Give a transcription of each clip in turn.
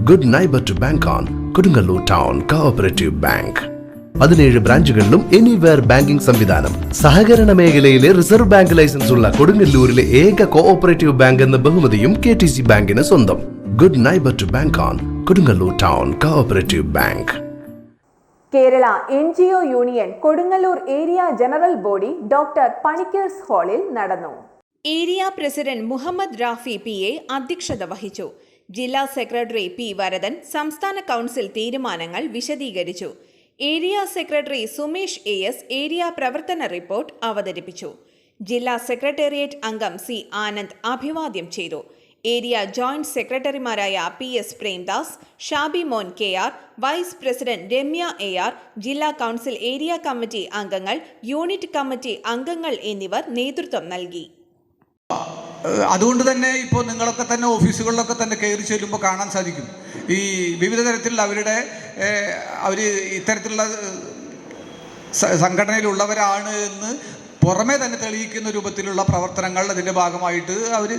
Good neighbour to bank on Kodungallur town cooperative bank. 17 ബ്രാഞ്ചുകളിലും anywhere banking സംവിധാനം. സഹകരണ മേഖലയിലെ റിസർവ് ബാങ്ക് ലൈസൻസ് ഉള്ള കൊടുങ്ങല്ലൂരിലെ ഏക കോഓപ്പറേറ്റീവ് ബാങ്ക് എന്ന ബഹുമതിയും KTC ബാങ്കിന് സ്വന്തം. Good neighbour to bank on Kodungallur town cooperative bank. Kerala NGO union Kodungallur area general body doctor Panicker's ഹാളിൽ നടന്നു. Area president Muhammad Rafi PA അധ്യക്ഷത വഹിച്ചു. ജില്ലാ സെക്രട്ടറി P വരദൻ സംസ്ഥാന കൗൺസിൽ തീരുമാനങ്ങൾ വിശദീകരിച്ചു. Area secretary Sumesh AS area പ്രവർത്തന റിപ്പോർട്ട് അവതരിപ്പിച്ചു. ജില്ലാ സെക്രട്ടേറിയറ്റ് അംഗം C ആനന്ദ് അഭിവാദ്യം ചെയ്തു. ഏരിയ ജോയിന്റ് സെക്രട്ടറിമാരായ PS Premdas, Shabimon KR, vice president Ramya AR, ജില്ലാ കൗൺസിൽ ഏരിയ കമ്മിറ്റി അംഗങ്ങൾ, യൂണിറ്റ് കമ്മിറ്റി അംഗങ്ങൾ എന്നിവർ നേതൃത്വം നൽകി. അതുകൊണ്ട് തന്നെ ഇപ്പോൾ നിങ്ങളൊക്കെ തന്നെ ഓഫീസുകളിലൊക്കെ തന്നെ കയറി ചെല്ലുമ്പോൾ കാണാൻ സാധിക്കും, ഈ വിവിധ തരത്തിലുള്ള അവർ ഇത്തരത്തിലുള്ള സംഘടനയിലുള്ളവരാണ് എന്ന് പുറമേ തന്നെ തെളിയിക്കുന്ന രൂപത്തിലുള്ള പ്രവർത്തനങ്ങൾ അതിൻ്റെ ഭാഗമായിട്ട് അവർ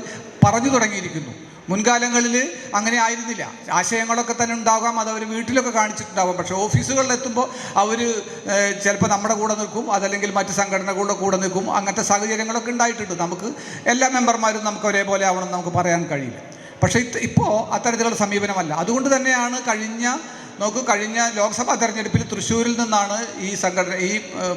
പറഞ്ഞു തുടങ്ങിയിരിക്കുന്നു. മുൻകാലങ്ങളിൽ അങ്ങനെ ആയിരുന്നില്ല. ആശയങ്ങളൊക്കെ തന്നെ ഉണ്ടാകാം, അത് അവർ വീട്ടിലൊക്കെ കാണിച്ചിട്ടുണ്ടാകും. പക്ഷേ ഓഫീസുകളിലെത്തുമ്പോൾ അവർ ചിലപ്പോൾ നമ്മുടെ കൂടെ നിൽക്കും, അതല്ലെങ്കിൽ മറ്റ് സംഘടനകളുടെ കൂടെ നിൽക്കും. അങ്ങനത്തെ സാഹചര്യങ്ങളൊക്കെ ഉണ്ടായിട്ടുണ്ട്. നമുക്ക് എല്ലാ മെമ്പർമാരും നമുക്ക് ഒരേപോലെ ആവണം നമുക്ക് പറയാൻ കഴിയില്ല. പക്ഷേ ഇപ്പോൾ അത്തരത്തിലുള്ള സമീപനമല്ല. അതുകൊണ്ട് തന്നെയാണ് കഴിഞ്ഞ ലോക്സഭാ തെരഞ്ഞെടുപ്പിൽ തൃശ്ശൂരിൽ നിന്നാണ് ഈ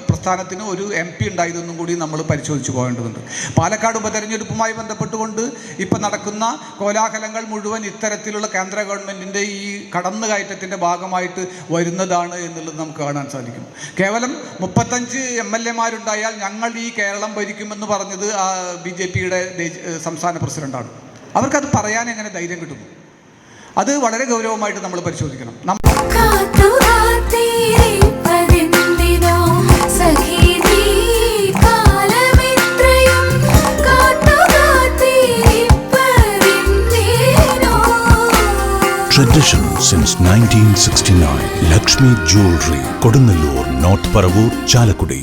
പ്രസ്ഥാനത്തിന് ഒരു MP ഉണ്ടായതെന്നും കൂടി നമ്മൾ പരിശോധിച്ച് പോകേണ്ടതുണ്ട്. പാലക്കാട് ഉപതെരഞ്ഞെടുപ്പുമായി ബന്ധപ്പെട്ടുകൊണ്ട് ഇപ്പോൾ നടക്കുന്ന കോലാഹലങ്ങൾ മുഴുവൻ ഇത്തരത്തിലുള്ള കേന്ദ്ര ഗവൺമെൻറ്റിൻ്റെ ഈ കടന്നുകയറ്റത്തിൻ്റെ ഭാഗമായിട്ട് വരുന്നതാണ് എന്നുള്ളത് നമുക്ക് കാണാൻ സാധിക്കും. കേവലം 35 MLA-മാരുണ്ടായാൽ ഞങ്ങൾ ഈ കേരളം ഭരിക്കുമെന്ന് പറഞ്ഞത് BJPയുടെ സംസ്ഥാന പ്രസിഡന്റാണ്. അവർക്കത് പറയാൻ എങ്ങനെ ധൈര്യം കിട്ടുന്നു? അത് വളരെ ഗൗരവമായിട്ട് നമ്മൾ പരിശോധിക്കണം. Tradition since 1969. Lakshmi Jewelry, Kodunallur, North Paravur, Chalakudi.